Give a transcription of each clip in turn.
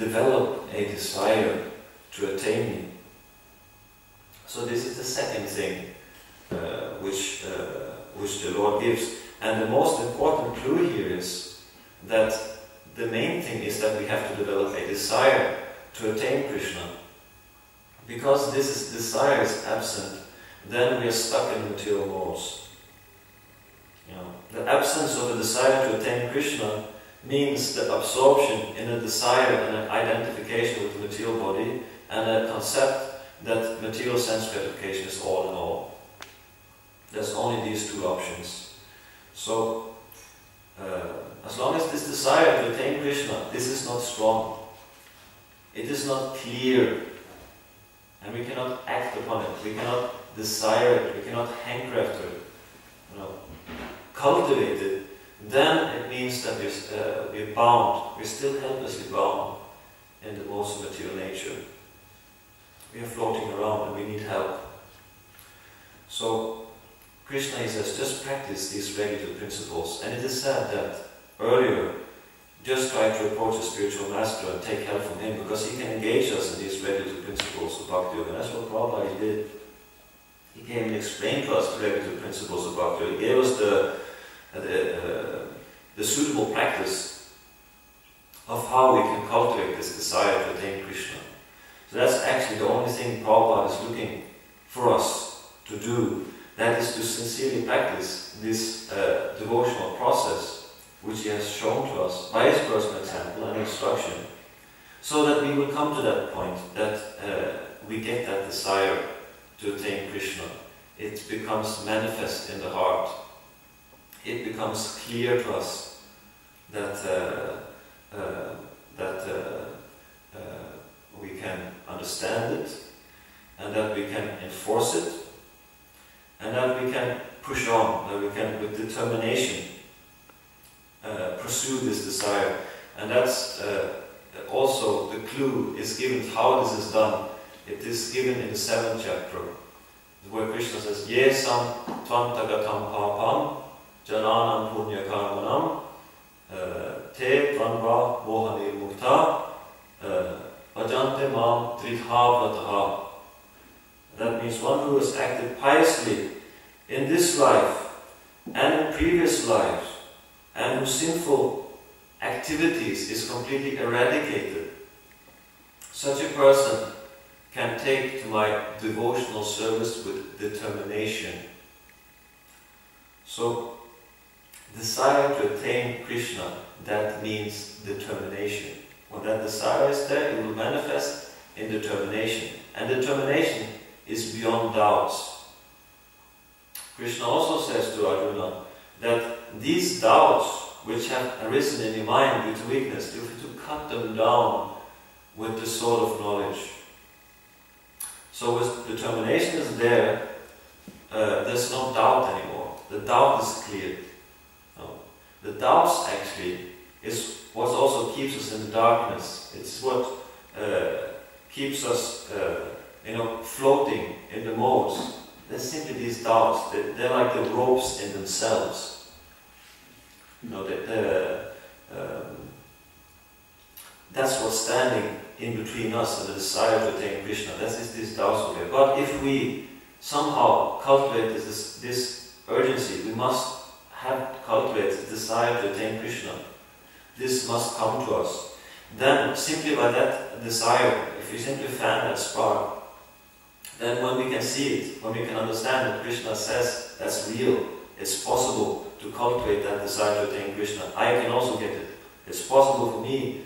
develop a desire to attain me. So this is the second thing which the Lord gives. And the most important clue here is that the main thing is that we have to develop a desire to attain Krishna. Because this desire is absent, then we are stuck in material modes. You know, the absence of a desire to attain Krishna means the absorption in a desire and an identification with the material body and a concept that material sense gratification is all in all. There's only these two options. So, as long as this desire to attain Krishna, this is not strong, it is not clear, and we cannot act upon it, we cannot desire it, we cannot hanker after it, you know, cultivate it, then it means that we're bound, we're still helplessly bound in the modes of material nature. We are floating around and we need help. So Krishna, he says, just practice these regulative principles. And it is said that earlier, just try to approach a spiritual master and take help from him, because he can engage us in these regulative principles of Bhakti Yoga. And that's what Prabhupada did. He came and explained to us the regulative principles of Bhakti Yoga. He gave us the suitable practice of how we can cultivate this desire to attain Krishna. So that's actually the only thing Prabhupada is looking for us to do. That is to sincerely practice this devotional process which he has shown to us by his personal example and instruction, so that we will come to that point that we get that desire to attain Krishna. It becomes manifest in the heart. It becomes clear to us that we can understand it, and that we can enforce it, and that we can push on, that we can with determination pursue this desire. And that's also the clue is given how this is done. It is given in the 7th chapter, where Krishna says, Yesam tvam tagatam papam jananam punya karmanam te tvanva mohani mukta bhajante mam tridhavrataha. That means one who has acted piously in this life and in previous lives, and whose sinful activities is completely eradicated. Such a person can take to my devotional service with determination. So, desire to attain Krishna, that means determination. When that desire is there, it will manifest in determination. And determination is beyond doubts. Krishna also says to Arjuna that these doubts which have arisen in your mind due to weakness, you have to cut them down with the sword of knowledge. So with determination is there, there's no doubt anymore. The doubt is clear. No. The doubts actually is what also keeps us in the darkness. It's what keeps us floating in the modes. They're simply these doubts. They're like the ropes in themselves. That's what's standing in between us and the desire to attain Krishna. That is these doubts over here. But if we somehow cultivate this urgency, we must cultivate the desire to attain Krishna. This must come to us. Then, simply by that desire, if we simply fan that spark, then when we can see it, when we can understand that Krishna says that's real, it's possible to cultivate that desire to attain Krishna. I can also get it. It's possible for me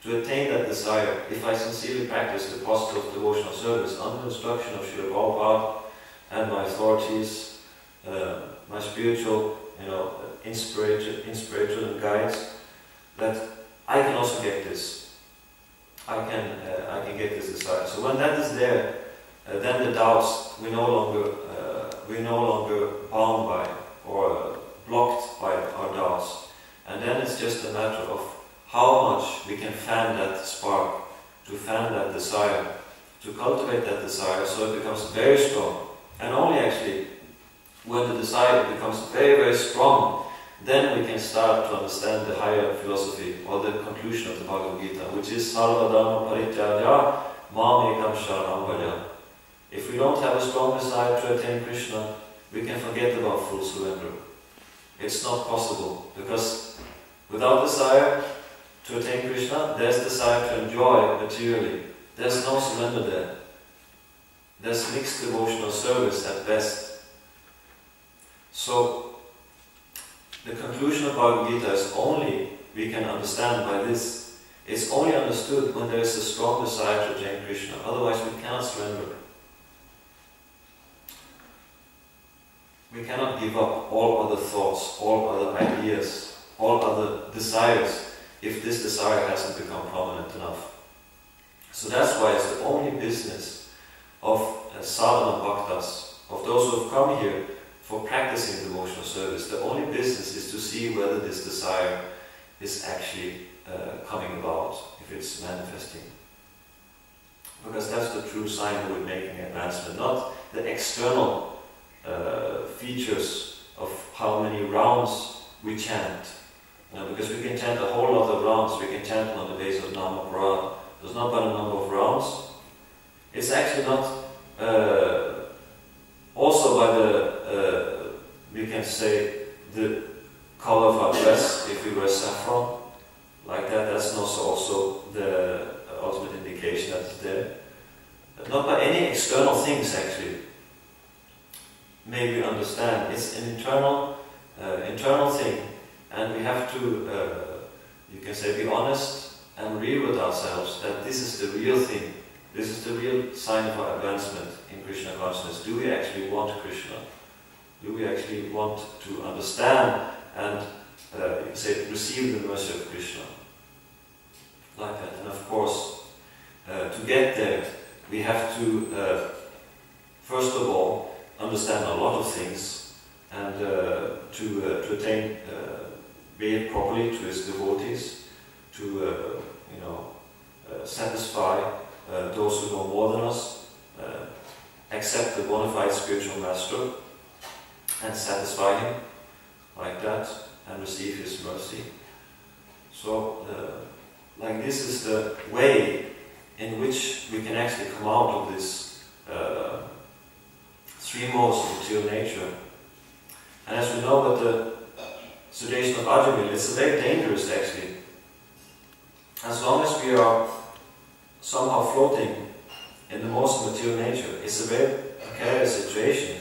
to attain that desire if I sincerely practice the posture of devotional service under the instruction of Srila Prabhupada and my authorities, my spiritual, inspirator and guides, that I can also get this. I can get this desire. So when that is there, then the doubts we're no longer bound by or blocked by our doubts, and then it's just a matter of how much we can fan that spark, to fan that desire, to cultivate that desire so it becomes very strong. And only actually when the desire becomes very, very strong, then we can start to understand the higher philosophy or the conclusion of the Bhagavad Gita, which is Sarva Dharma Parityajya Mam Ekam Sharanam Bhaja. If we don't have a strong desire to attain Krishna, we can forget about full surrender. It's not possible, because without desire to attain Krishna, there's desire to enjoy materially. There's no surrender there. There's mixed devotional service at best. So, the conclusion of Bhagavad Gita is only, we can understand by this, it's only understood when there is a strong desire to attain Krishna. Otherwise we cannot surrender. We cannot give up all other thoughts, all other ideas, all other desires, if this desire hasn't become prominent enough. So that's why it's the only business of sadhana bhaktas, of those who have come here for practicing devotional service. The only business is to see whether this desire is actually coming about, if it's manifesting. Because that's the true sign that we're making advancement, not the external features of how many rounds we chant. Because we can chant a whole lot of rounds, we can chant on the basis of Nama Parada. It's not by the number of rounds. It's actually not also by the, we can say, the color of our dress, if we wear saffron, like that, that's not also the ultimate indication that it's there. But not by any external things, actually. Maybe we understand. It's an internal thing, and we have to, you can say, be honest and real with ourselves that this is the real thing. This is the real sign of our advancement in Krishna consciousness. Do we actually want Krishna? Do we actually want to understand and, you can say, receive the mercy of Krishna? Like that. And of course, to get there, we have to, first of all, understand a lot of things, and to attain, behave properly to his devotees, to satisfy those who know more than us, accept the bona fide spiritual master, and satisfy him like that, and receive his mercy. So, like this is the way in which we can actually come out of this three modes of material nature. And as we know that the suggestion of Ajamil, it's very dangerous actually. As long as we are somehow floating in the most material nature, it's a very precarious situation.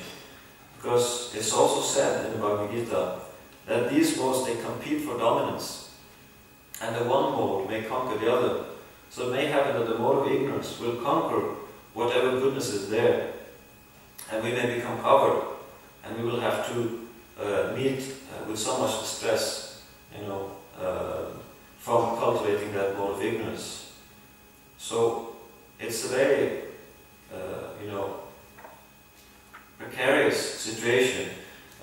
Because it's also said in the Bhagavad Gita that these modes, they compete for dominance. And the one mode may conquer the other. So it may happen that the mode of ignorance will conquer whatever goodness is there. And we may become covered, and we will have to meet with so much distress, from cultivating that mode of ignorance. So it's a very, precarious situation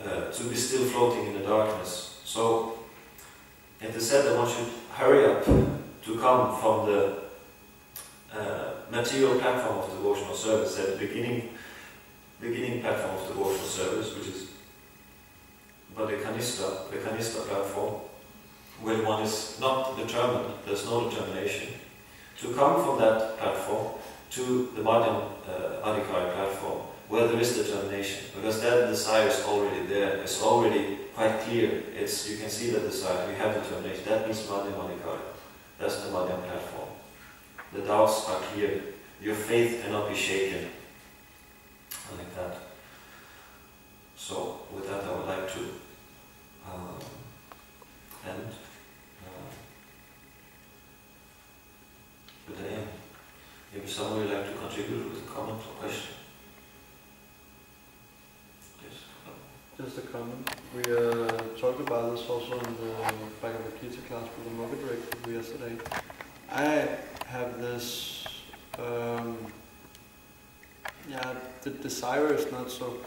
to be still floating in the darkness. So it is said that one should hurry up to come from the material platform of devotional service at the beginning platform of devotional service, which is but the Kanista platform, where one is not determined, there's no determination, to come from that platform to the Madhyam Adhikari platform, where there is determination, because that desire is already there, it's already quite clear, you can see that desire, we have determination, that means Madhyam Adhikari, that's the Madhyam platform. The doubts are clear, your faith cannot be shaken, like that. So, with that I would like to end with the aim. Maybe somebody would like to contribute with a comment or question. Yes. Just a comment. We talked about this also in the Bhagavad Gita class with the Moga director yesterday. I have this, the desire is not so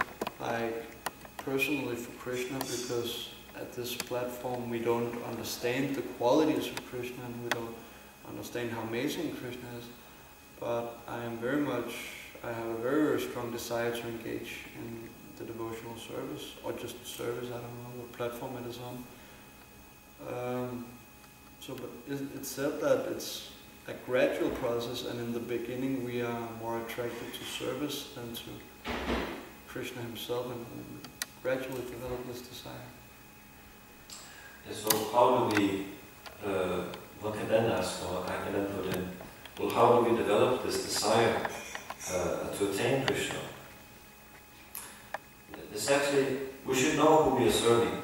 personally for Krishna, because at this platform we don't understand the qualities of Krishna and we don't understand how amazing Krishna is. But I have a very, very strong desire to engage in the devotional service, or just service, I don't know what platform it is on. But it said that it's a gradual process, and in the beginning we are more attracted to service than to Krishna himself, and gradually develop this desire. Yeah, so how do we, one can then ask, or I can then put in, well, how do we develop this desire to attain Krishna? It's actually, we should know who we are serving.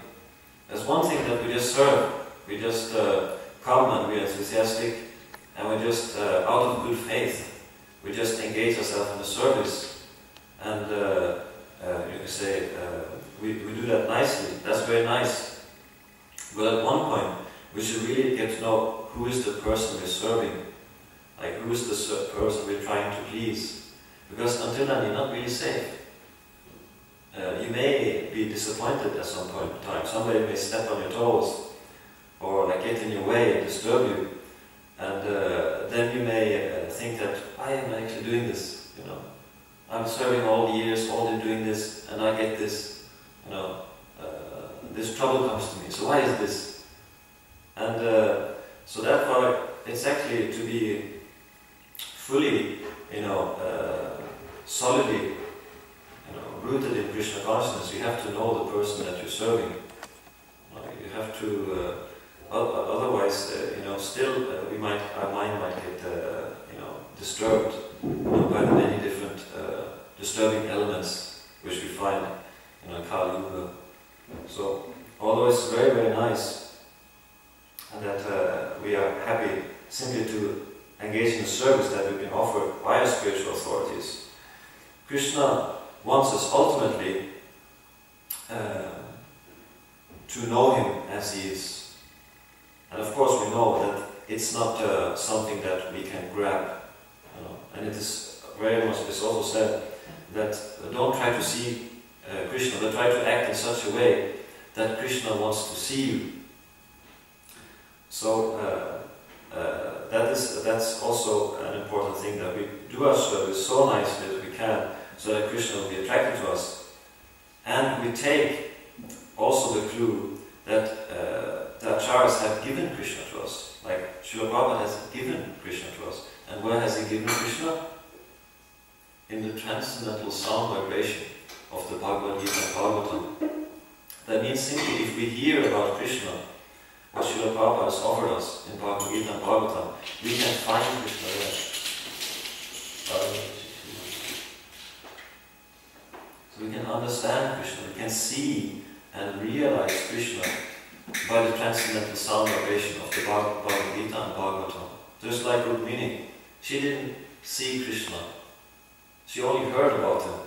There's one thing that we just serve, we just come and we're enthusiastic, and we just, out of good faith, we just engage ourselves in the service, and you can say, we do that nicely, that's very nice. But at one point, we should really get to know who is the person we're serving, like who is the person we're trying to please. Because until then, you're not really safe. You may be disappointed at some point in time. Somebody may step on your toes, or like get in your way and disturb you, and then you may think that, why am I actually doing this? You know, I'm serving all the years, all day doing this, and I get this, you know, this trouble comes to me. So why is this? And so therefore, it's actually to be fully, you know, solidly, rooted in Krishna consciousness. You have to know the person that you're serving. You have to, otherwise, still our mind might get, disturbed by the many different disturbing elements which we find in Kali Yuga. So, although it's very, very nice, and that we are happy simply to engage in the service that we've been offered by our spiritual authorities, Krishna wants us ultimately to know him as he is. And of course we know that it's not something that we can grab. And it is very much, it's also said that don't try to see Krishna, but try to act in such a way that Krishna wants to see you. So that's also an important thing, that we do our service so nicely that we can, so that Krishna will be attracted to us. And we take also the clue that the acharyas have given Krishna to us. Like Srila Prabhupada has given Krishna to us. And where has he given Krishna? In the transcendental sound vibration of the Bhagavad Gita and Bhagavatam. That means simply if we hear about Krishna, what Srila Prabhupada has offered us in Bhagavad Gita and Bhagavatam, we can find Krishna there. So we can understand Krishna, we can see and realize Krishna by the transcendental sound vibration of the Bhagavad Gita and Bhagavatam. Just like Rukmini, she didn't see Krishna, she only heard about him.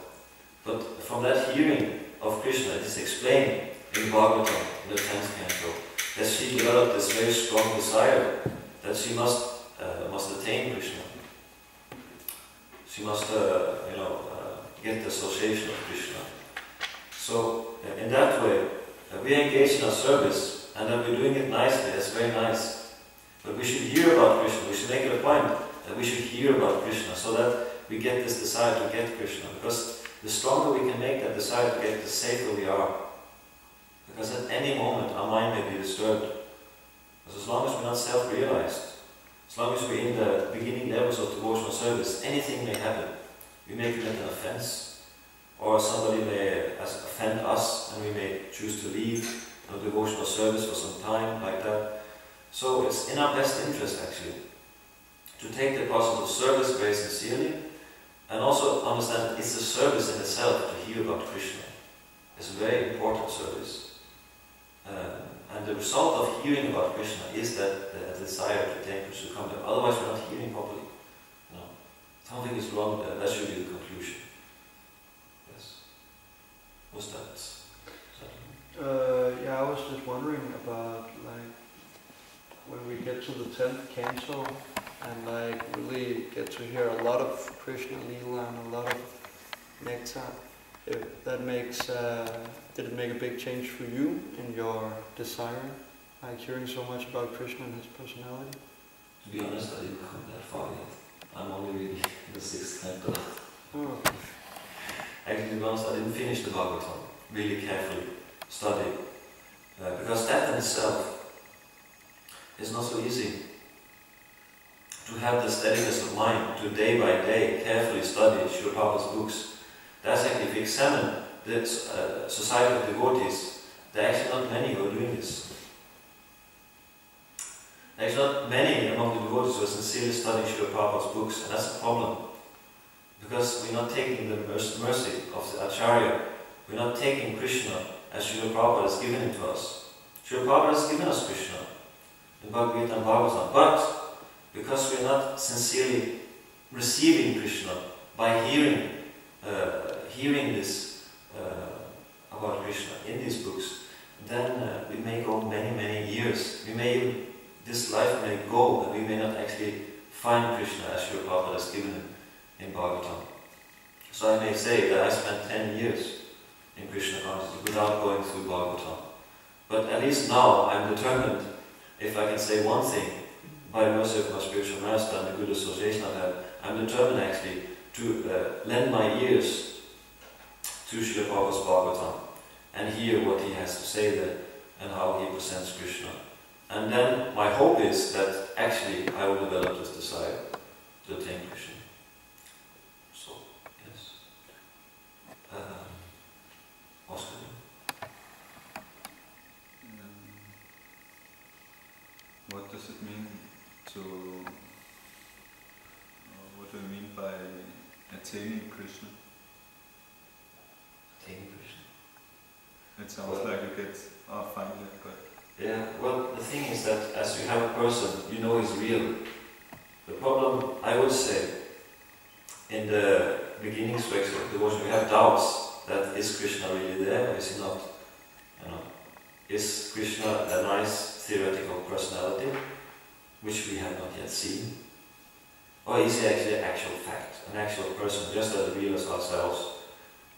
But from that hearing of Krishna, it is explained in Bhagavatam, in the 10th canto, that she developed this very strong desire that she must attain Krishna. She must, get the association of Krishna. So, in that way, we engage in our service, and then we're doing it nicely. That's very nice. But we should hear about Krishna. We should make it a point that we should hear about Krishna, so that we get this desire to get Krishna. Because the stronger we can make that desire to get, the safer we are. Because at any moment our mind may be disturbed. Because as long as we're not self-realized, as long as we're in the beginning levels of devotional service, anything may happen. We may commit an offense, or somebody may offend us, and we may choose to leave devotional service for some time, like that. So it's in our best interest, actually, to take the process of service very sincerely, and also understand that it's a service in itself to hear about Krishna. It's a very important service. And the result of hearing about Krishna is that the desire to attain Krishna comes. Otherwise we're not hearing properly. No. Something is wrong there. That should be the conclusion. Yes. What's that? I was just wondering about, like, when we get to the 10th canto and like really get to hear a lot of Krishna Leela and a lot of nectar, if that makes, did it make a big change for you in your desire, like hearing so much about Krishna and his personality? To be honest, I didn't come that far yet. I'm only reading the 6th canto. Oh. Actually, to be honest, I didn't finish the Bhagavatam really carefully studying, because that in itself It's not so easy to have the steadiness of mind to day by day carefully study Srila Prabhupada's books. That's actually, if you examine the society of devotees, there are actually not many who are doing this. There are actually not many among the devotees who are sincerely studying Srila Prabhupada's books, and that's a problem. Because we're not taking the mercy of the Acharya, we're not taking Krishna as Srila Prabhupada has given it to us. Srila Prabhupada has given us Krishna in Bhagavad Gita and Bhagavatam, but because we're not sincerely receiving Krishna by hearing this about Krishna in these books, then we may go many, many years. This life may go, and we may not actually find Krishna as Srila Prabhupada has given him in Bhagavatam. So I may say that I spent 10 years in Krishna consciousness without going through Bhagavatam. But at least now I'm determined, if I can say one thing, by mercy of my spiritual master and the good association I've had, I'm determined actually to lend my ears to Srila Prabhupada's Bhagavatam and hear what he has to say there and how he presents Krishna. And then my hope is that actually I will develop this desire to attain Krishna. So, yes. Oscar? What does it mean to, what do you mean by attaining Krishna? Attaining Krishna. It sounds like you get, finally, but... Yeah, well, the thing is that as you have a person you know is real, the problem, I would say, in the beginning strokes of devotion, we have doubts that is Krishna really there or is he not? You know, is Krishna a nice theoretical personality, which we have not yet seen? Or is he actually an actual fact, an actual person, just as real as ourselves,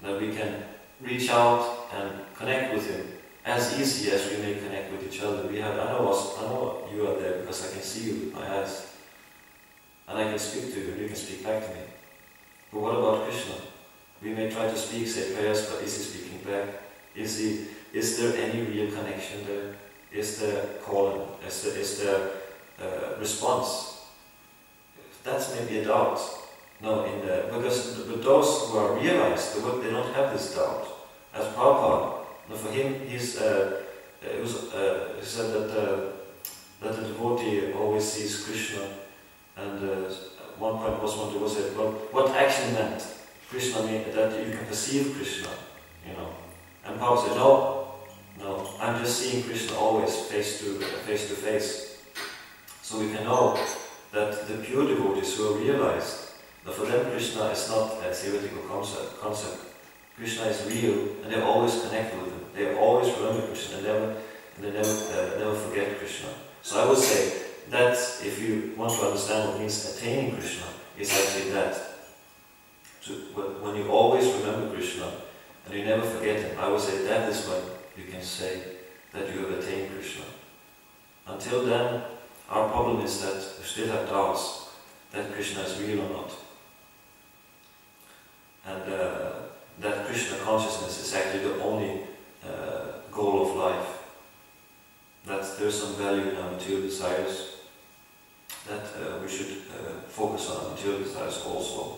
that we can reach out and connect with him as easy as we may connect with each other? I know you are there because I can see you with my eyes, and I can speak to you, and you can speak back to me. But what about Krishna? We may try to speak, say prayers, but is he speaking back? Is there any real connection there? Is there calling? Is there response? That's maybe a doubt. No, but those who are realized, they don't have this doubt. As Prabhupada, for him, he said that the devotee always sees Krishna, and one point was one devotee said, well, what actually meant Krishna mean that you can perceive Krishna, you know? And Prabhupada said, no, I'm just seeing Krishna always face to face. So we can know that the pure devotees who are realized, that for them Krishna is not a theoretical concept. Krishna is real, and they always connect with him. They always remember Krishna, and they never forget Krishna. So I would say that if you want to understand what means attaining Krishna, is actually that. When you always remember Krishna and you never forget him, I would say that is when you can say that you have attained Krishna. Until then, our problem is that we still have doubts that Krishna is real or not. And that Krishna consciousness is actually the only goal of life. That there is some value in our material desires, that we should focus on our material desires also.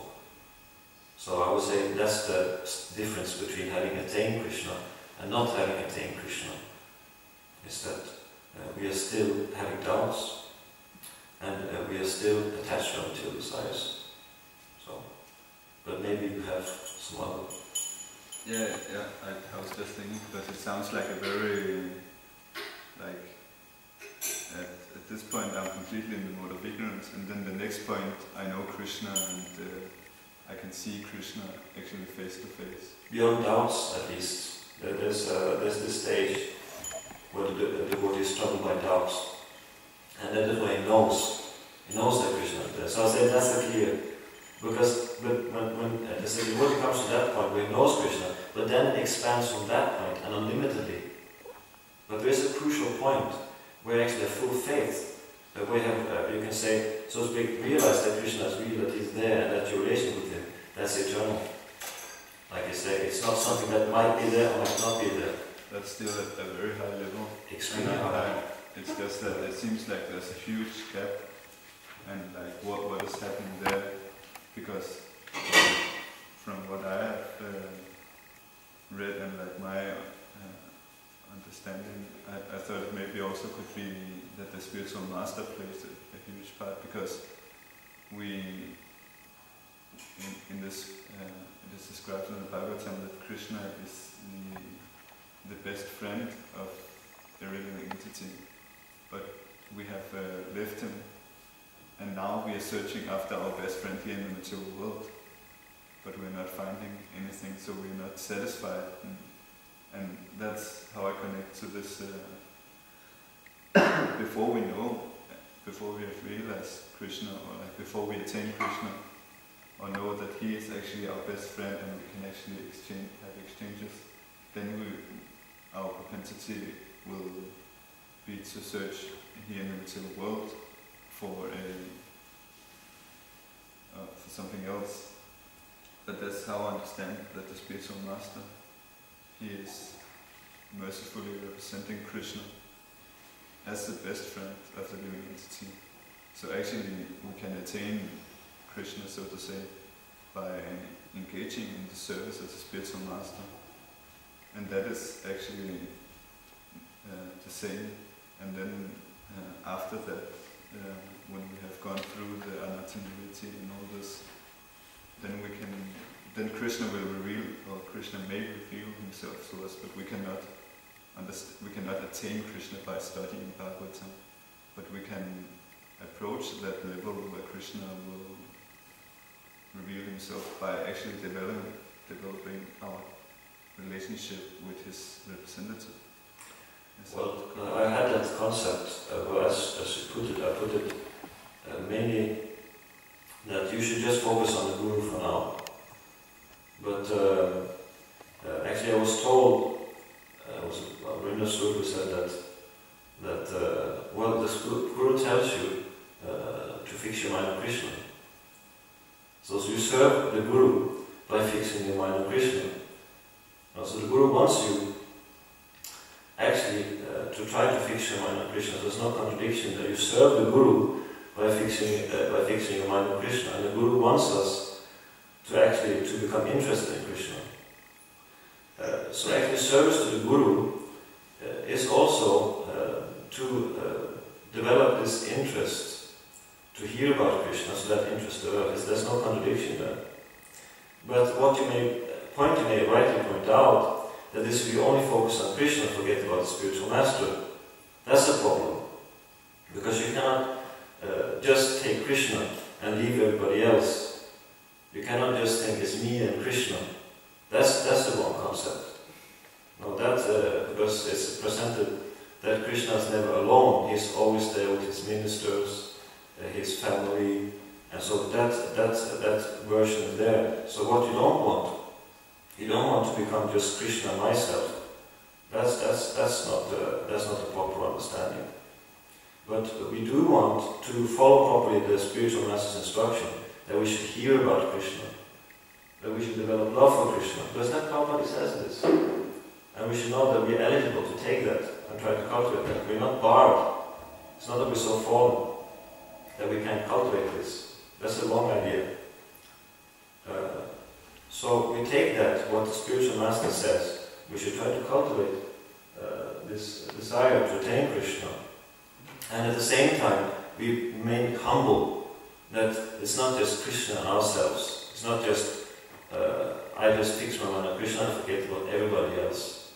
So I would say that's the difference between having attained Krishna and not having attained Krishna, is that we are still having doubts and we are still attached to our material desires. So, but maybe you have some other... Yeah, I was just thinking, because it sounds like a very, at this point I'm completely in the mode of ignorance, and then the next point I know Krishna and I can see Krishna actually face to face. Beyond doubts, at least. There's this stage where the devotee is troubled by doubts, and then the devotee knows that Krishna is there. So I say that's the clear. Because when the devotee comes to that point where he knows Krishna, but then it expands from that point and unlimitedly. But there is a crucial point where actually have full faith, that we have, you can say, so to speak, realize that Krishna is real, that he's there, and that your relation with him, that's eternal. Like I say, it's not something that might be there or might not be there. That's still at a very high level. Extremely high. it's just that it seems like there's a huge gap, and like what is happening there, because from what I have read and like my understanding, I thought it maybe also could be that the spiritual master plays a huge part, because we in this it is described in the Bhagavatam that Krishna is the best friend of the living entity, but we have left him, and now we are searching after our best friend here in the material world, but we're not finding anything, so we're not satisfied, and that's how I connect to this. Before we have realized Krishna, or like before we attain Krishna, or know that he is actually our best friend and we can actually have exchanges, then our propensity will be to search here in the material world for something else. But that's how I understand that the spiritual master, he is mercifully representing Krishna as the best friend of the living entity. So actually we can attain Krishna, so to say, by engaging in the service as a spiritual master. And that is actually the same. And then after that, when we have gone through the anattainability and all this, then Krishna will reveal, or Krishna may reveal himself to us, but we cannot attain Krishna by studying Bhagavatam, but we can approach that level where Krishna will reveal himself by actually developing our relationship with his representative. Well, I had that concept, as you put it, I put it mainly that you should just focus on the Guru for now. But actually I was told, Vrinda Swarupa said that well, the Guru tells you to fix your mind on Krishna. So you serve the Guru by fixing your mind on Krishna. So the Guru wants you actually to try to fix your mind on Krishna. There's no contradiction that you serve the Guru by fixing your mind on Krishna. And the Guru wants us to become interested in Krishna. So actually service to the Guru is also to develop this interest to hear about Krishna, so that interest develops. There's no contradiction there. But what you may rightly point out, that this if you only focus on Krishna and forget about the spiritual master, that's a problem. Because you cannot just take Krishna and leave everybody else. You cannot just think it's me and Krishna. That's the wrong concept. No, because it's presented that Krishna is never alone. He's always there with his ministers, his family, and so that version is there. So what you don't want to become just Krishna myself. That's not a proper understanding. But we do want to follow properly the spiritual master's instruction that we should hear about Krishna, that we should develop love for Krishna, because that Prabhupada says this. And we should know that we are eligible to take that and try to cultivate that. We're not barred. It's not that we're so fallen that we can't cultivate this. That's the wrong idea. So we take that, what the spiritual master says, we should try to cultivate this desire to attain Krishna. And at the same time, we remain humble, that it's not just Krishna and ourselves. It's not just, I just fix my mind on Krishna and forget about everybody else.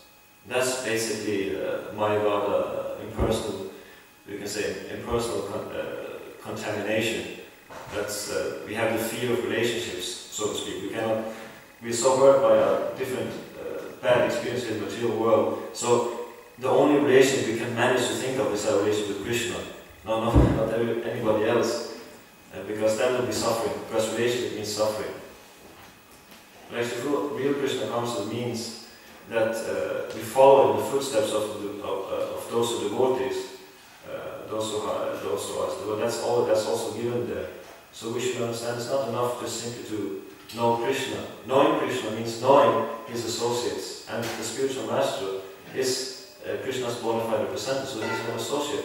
That's basically Mayavada impersonal, we can say impersonal contamination. That's we have the fear of relationships, so to speak. We're so hurt by our different bad experiences in the material world. So the only relationship we can manage to think of is our relationship with Krishna. Not anybody else, because that will be suffering. Because relationship means suffering. But actually, real Krishna consciousness means that we follow in the footsteps of those who are devotees. Those who are that's also given there. So we should understand it's not enough just simply to know Krishna. Knowing Krishna means knowing his associates, and the spiritual master is Krishna's bona fide representative, so he's an associate.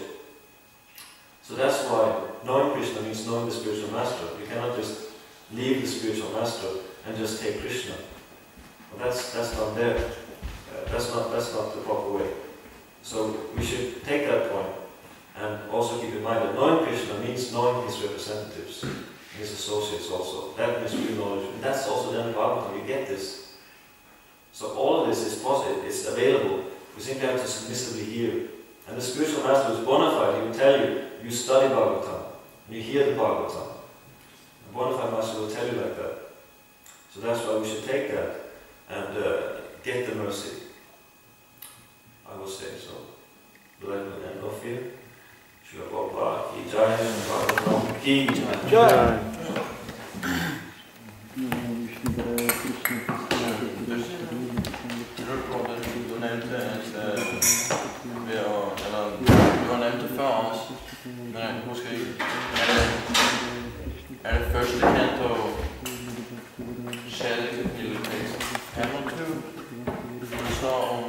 So that's why knowing Krishna means knowing the spiritual master. You cannot just leave the spiritual master and just take Krishna. Well, that's not there. That's not the proper way. So we should take that point and also keep in mind that knowing Krishna means knowing his representatives, his associates also. That means real knowledge. And that's also then in Bhagavatam, you get this. So all of this is possible, it's available. We simply have to submissively hear. And the spiritual master is bona fide, he will tell you, you study Bhagavatam, and you hear the Bhagavatam. The bona fide master will tell you like that. So that's why we should take that and get the mercy. I will say so. But I will end off here. Srila Prabhupada ki jai, Bhagavatam ki jai. Du nämnde før også, men måske er det første kanto, sjette kapitel tekst. Handler 2, så om